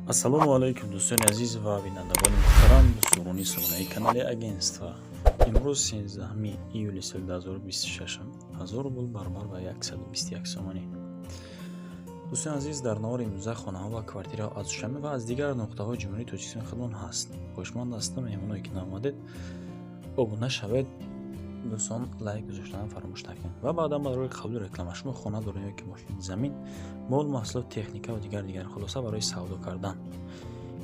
ассалому алайкум дӯстони азиз ва бинандагони муҳтарам, суруни сомонаи канали агентства. имрӯз 13 июли соли 2026 1000 рубл баробар ба 121 сомонӣ. дӯстони азиз, дар навори имрӯза хонаҳо ва квартираҳо аз Душанбе ва аз дигар нуқтаҳои ҷумҳурии Тоҷикистони худмон ҳаст. Хушманд ҳастам, меҳмоное ки наомадед обуна шавед, дӯстон лайк гузоштанам фаромӯш накунед. Ва баъдан барои қабули реклама шумо хона доред ёки мошини замин, мол маҳсулот, техника ва дигар хулоса барои савдо кардан.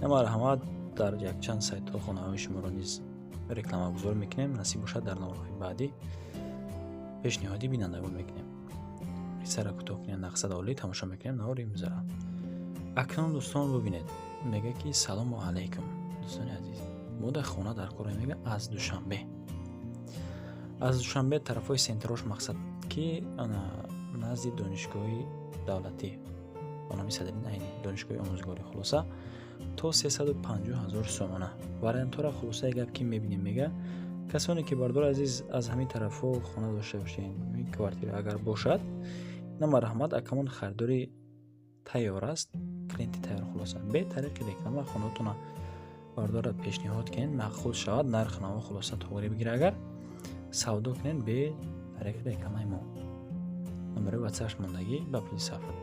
ин марҳамат дар якчанд сайтҳо хонаҳои шуморо низ рекламагузорӣ мекунем. Насиб бошад дар наворҳои баъдӣ пешниҳодӣ бинандагон мекунем. қиссаро кӯтоҳ кунем, нақсад олӣ тамошо мекунем навори имзара. Акнун дӯстон бубинед, мега ки салому алайкум дӯстони азиз. мо дар хона дар кор мега аз Душанбе. аз Душанбе тарафҳои Сентрош мақсад ки ана назди донишгоҳи давлатӣ ба номи Садрин Айни донишгоҳи омӯзгорӣ хулоса то 350 000 сомона. Вариантора хулоса гап ки мебинем мега касоне ки бардор азиз аз ҳамин тарафҳо хона дошта бошен, квартира агар бошад, на марҳамат акамон харидори тайёр аст, клиенти тайёр хулоса бе тариқи реклама хонаотона бардора пешниҳод кунед, мақбул шавад, нархи намо хулоса тоғири бигира, агар савдо кунед бе тариқи рекламаи мо. номери ватсапш мондагӣ ба пули сафар.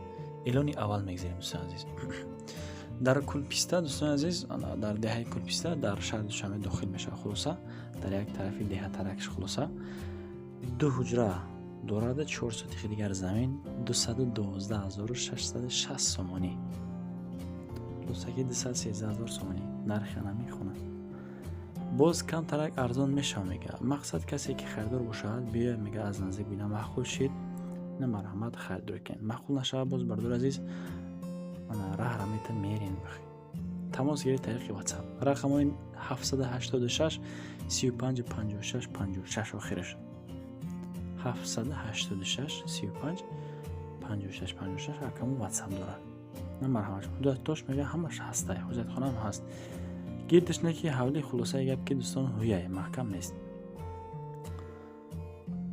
эълони аввал мегзарем дӯстони азиз. дар Кулписта дӯстони азиз, дар деҳаи Кулписта дар шаҳри Душанбе дохил мешавад хулоса, дар як тарафи деҳа таракш хулоса 2 ҳуҷра дорад, 4 сотихи дигар замин, 212660 сомонӣ. дӯстаки 213000 сомонӣ нархи намехонад. боз камтарак арзон мешавад мега. мақсад касе ки харидор бошад биё мега аз наздик бина маъқул шид, на марҳамат харидор кунед. маъқул нашавад, боз бардор азиз раҳра мета мерин бахи. тамос гиред тариқи WhatsApp. рақамои 786 35 56 56 охираш. 786 35 56 56 рақамо WhatsApp дорад. на марҳамат. ҳуҷҷатош мега ҳамаш ҳаста, ҳуҷҷатхона ҳам ҳаст. гирдаш не ки ҳавли хулосаи гап ки дӯстон ҳуяй маҳкам нест.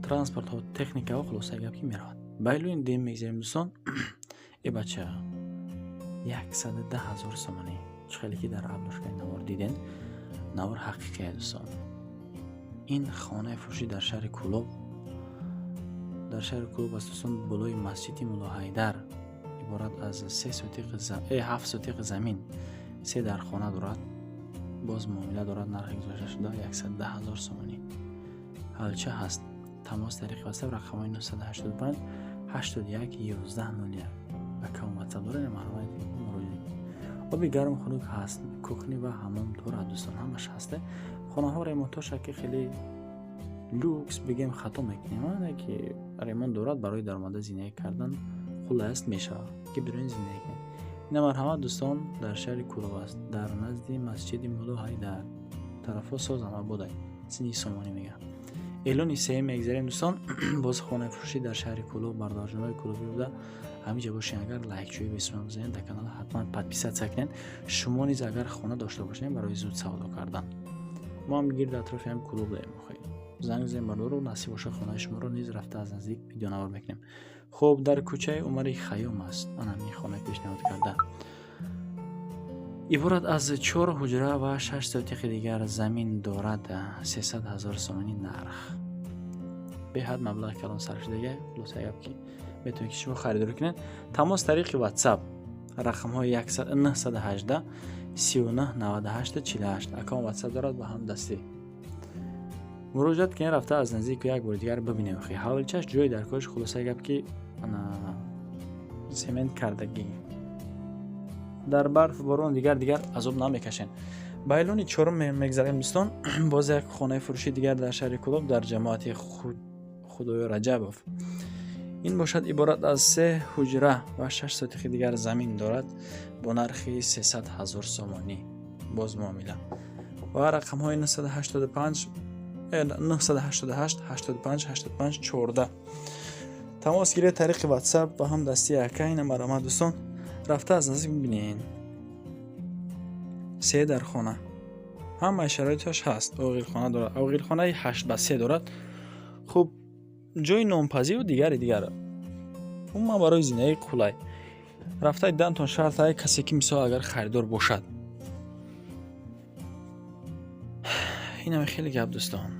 транспорт ҳо, техника ҳо хулосаи гап ки меравад. байлои дем мегзарем дӯстон. бача 110 000 сомонӣ. чхеле ки дар аблошкаи навор диден, навор ҳақиқи дӯстон. ин хонаи фурӯшӣ дар шаҳри Кӯлоб, дар шаҳри Кӯлоб аст дӯстон, болои масҷиди Мулло Ҳайдар, иборат аз 7 сотиқи замин, 3 дар хона дорад. боз муомила дорад, нархи гузошта шуда 110 000 сомонӣ. ҳалча ҳаст. тамос тариқи WhatsApp рақамои 985 81 11 01. акаунт WhatsApp дорад, марҳамат муроҷиат. оби гарм хунук ҳаст, кухни ва ҳаммом дорад дӯстон, ҳамаш ҳасте. хонаҳо ремонтоша ки хеле люкс бигем хато мекунем, ки ремонт дорад, барои даромада зиндагӣ кардан хулас мешавад ки бироин зиндагӣ кунед. ина марҳамат дӯстон дар шаҳри Кӯлоб аст, дар назди масҷиди Мулло Ҳайдар, тарафҳо созама будай сини сомонӣ мега. эълони сеюм мегзарем дӯстон. боз хонаи фурӯшӣ дар шаҳри Кӯлоб, бардорҷонои Кӯлобӣ буда ҳамиҷа бошен. агар лайкчӯи бисмилла бизанед, дар канал ҳатман подписатсия кунед. шумо низ агар хона дошта бошед барои зуд савдо кардан, мо ҳам гирд атрофи ҳам Кӯлоб дорем. занг зем бардору насиб боша хонаи шуморо низ рафта аз наздик видеонавор мекунем. хуб, дар кӯчаи Умари Хаём аст анами хона пешниҳод карда. иборат аз 4 ҳуҷра ва 6 сотиқи дигар замин дорад. 300 000 сомонӣ нарх. беҳад маблағи калон сарфшудага хулоса гап ки метавонед ки шумо харидорӣ кунед. тамос тариқи WhatsApp рақамҳои 918 39 98 48. акаунт WhatsApp дорад ба ҳам дастӣ. муроҷиат кунед, рафта аз наздик як бори дигар бибинем. ҳавлчаш ҷои дар корш хулоса гап ки семент кардагӣ. дар барф борон дигар азоб намекашен. байлони чорум мегзарем дӯстон. боз як хонаи фурӯши дигар дар шаҳри Кӯлоб, дар ҷамоати худоё Раҷабов. ин бошад иборат аз 3 ҳуҷра ва 6 сотихи дигар замин дорад, бо нархи 300 000 сомонӣ. боз муомила ва рақамҳои 988 85 85 14. тамос гиред тариқи WhatsApp ба ҳам дасти ака. ина марҳамат дӯстон, рафта аз наздик бибинед. 3 дар хона, ҳамаи шароиташ ҳаст. оғилхона дорад, оғилхонаи 8 ба 3 дорад. хуб, ҷои номпазиву дигар умуман барои зиндагӣ қулай. рафта дидантон шарт касе ки мисол агар харидор бошад. инам хеле гап дӯстон.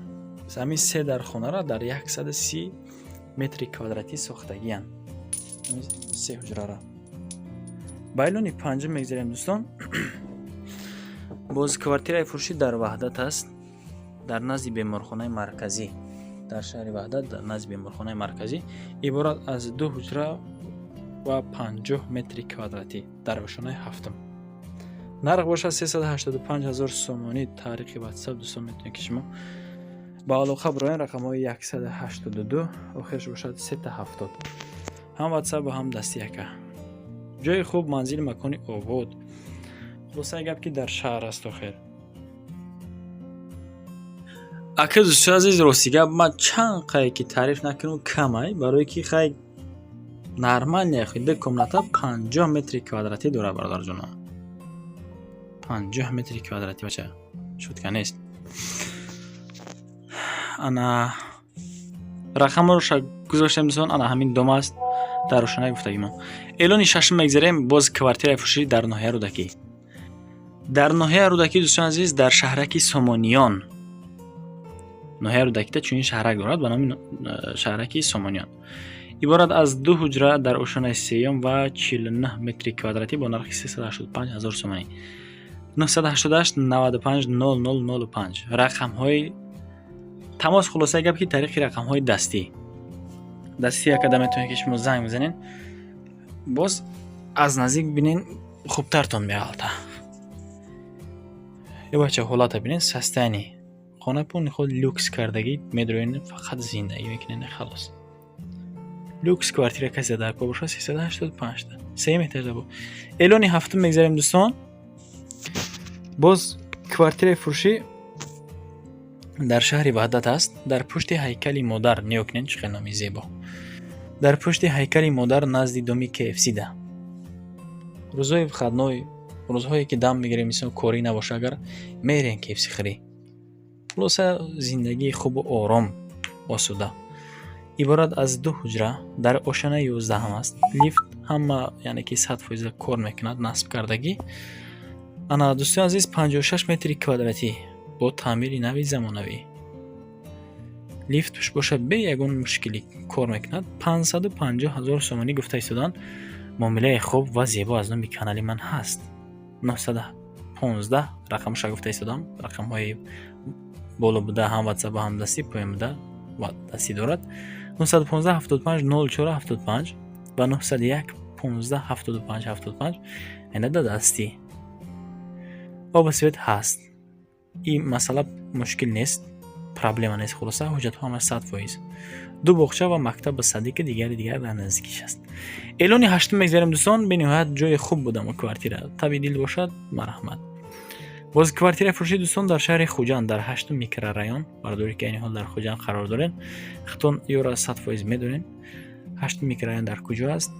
Замин 3 дар хонара дар 130 метри квадратӣ сохтагиян. 3 ҳуҷрара. Байлони панҷум мегзарем дӯстон. боз квартираи фурӯшӣ дар ваҳдат аст, дар назди беморхонаи марказӣ, дар шаҳри ваҳдат, дар назди беморхонаи марказӣ, иборат аз 2 ҳуҷра ва 50 метри квадратӣ дар ошонаи ҳафтум. нарх бошад 385 000 сомонӣ. тариқи WhatsApp дӯстон метавонед ки шумо ба алоқа бироен. рақамҳои 182 охираш бошад 370. ҳам WhatsApp ва ҳам дасти яка. ҷои хуб, манзили макони обод. хулоса гап ки дар шаҳр аст охир. ака дӯстони азиз, рости гап ман чанд қай ки таъриф накунам камай, барои ки хай нормальная худа комната 50 метри квадратӣ дорад бародарҷонам. 50 метри квадратӣ бача. шутка нест. ана рақамро гузоштем дӯстон, ана ҳамин дом аст. дар ошона гуфтагим. эълони шашум мегзарем. боз квартираи фурӯшӣ дар ноҳияи Рӯдакӣ. дар ноҳияи Рӯдакӣ дӯстон азиз, дар шаҳраки Сомониён. ноҳияи Рӯдакита чунин шаҳрак дорад ба номи шаҳраки Сомониён. иборат аз 2 ҳуҷра дар ошонаи сеюм ва 49 метри квадратӣ бо нархи 385 000 сомонӣ. 988 95 0005 рақамҳои тамос. хулосаи гап ки тариқи рақамҳои дастӣ якада метавонед ки шумо занг бизанед. боз аз наздик бинен хубтартон меалта. ё бача ҳолата бинен састани. хона пуни худ люкс кардагӣ медроен, фақат зиндагӣ мекунен халос. люкс квартира касе дар ко боша 385 та. Сеюм эҳтиёҷ бо. эълони ҳафтум мегзарем дӯстон. боз квартираи фурӯшӣ дар шаҳри ваҳдат аст, дар пушти ҳайкали модар. ниё кунен чӣ хеле номи зебо. дар пушти ҳайкали модар назди доми KFC да. рӯзҳои вихадной, рӯзҳое ки дам мегирем, мисол корӣ набоша, агар мерен KFC хӯрӣ. хулоса зиндагии хубу ором, осуда. иборат аз 2 ҳуҷра дар ошонаи 11 аст. лифт ҳама яъне ки 100% кор мекунад, насб кардагӣ. ана дӯстони азиз 56 метри квадратӣ бо таъмири нави замонавӣ. лифт туш бошад, бе ягон мушкилӣ кор мекунад. 550 000 сомонӣ гуфта истодан. муомилаи хуб ва зебо аз номи канали ман ҳаст. 915 рақамша гуфта истодам. рақамҳои боло буда ҳам WhatsApp ва ҳам дастӣ, поем буда ва дастӣ дорад. 915 75 04 75 ва 901 15 75 75 яъне да дастӣ. оба свет ҳаст. ин масъала мушкил нест, проблема нест. хулоса ҳуҷҷатҳо ҳама 100%. ду боғча ва мактаб ба садиқи дигар дар наздикиш аст. эълони ҳаштум мегзарем дӯстон. бениҳоят ҷои хуб будам квартира. табидил бошад, марҳамат. боз квартираи фурӯшӣ дӯстон дар шаҳри Хуҷанд дар 8 микрорайон. бардори ки айни ҳол дар Хуҷанд қарор дорен. хитон ёра 100% медонен. 8 микрорайон дар куҷо аст?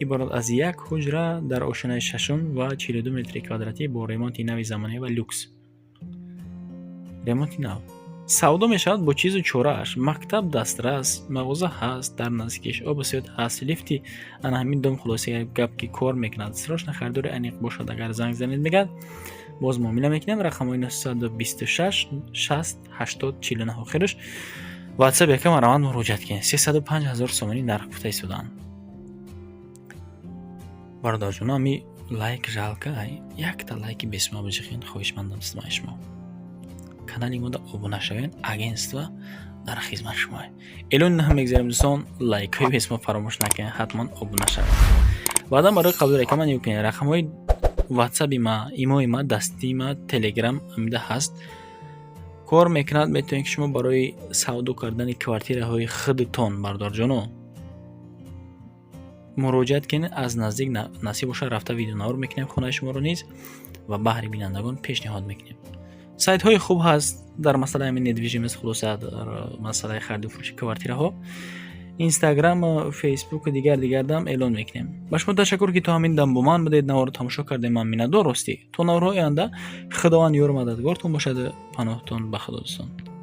иборат аз 1 ҳуҷра дар ошонаи шашум ва 42 метри квадратӣ бо ремонти нави замонавӣ ва люкс. ремонти нав. савдо мешавад бо чизу чорааш. мактаб дастрас, мағоза ҳаст дар наздикиш, обу свет ҳаст, лифти ана ҳамин дом. хулосаи гап ки кор мекунад. срочно харидори аниқ бошад, агар занг занед мегӯяд боз муомила мекунем. рақамҳои 926 60 80 49 охираш. WhatsApp якам раванд муроҷиат кунед. 305 000 сомонӣ нарх гуфта истодан. бародарҷонам, лайк жалка, якта лайки бесмо биҷихин, хоҳишмандам ситмаи шумо. канали мода обуна шавен, агентства дар хизмат шумо. эълони наҳ мегзарем дӯстон, лайкҳои бесмо фаромӯш накунед, ҳатман обуна шавед. баъдан барои қабули рақама ниё кунед. рақамҳои WhatsApp-и ма, имои ма, дастии ма, Telegram амида ҳаст. кор мекунад. метавонед ки шумо барои савдо кардани квартираҳои худтон бардорҷоно муроҷиат кунед. аз наздик насиб боша рафта видеонавор мекунем хонаи шуморо низ ва баҳри бинандагон пешниҳод мекунем. сайтҳои хуб ҳаст дар масъалаи недвижимост. хулоса дар масъалаи харду фурӯши квартираҳо Instagram, Facebook ва дигар дам эълон мекунем. ба шумо ташаккур ки то ҳамин дам бо ман будед. наворо тамошо кардем. ман миннатдор ростӣ. то наворҳои оянда худованд ёру мададгортон бошад. паноҳтон ба худо дӯстон.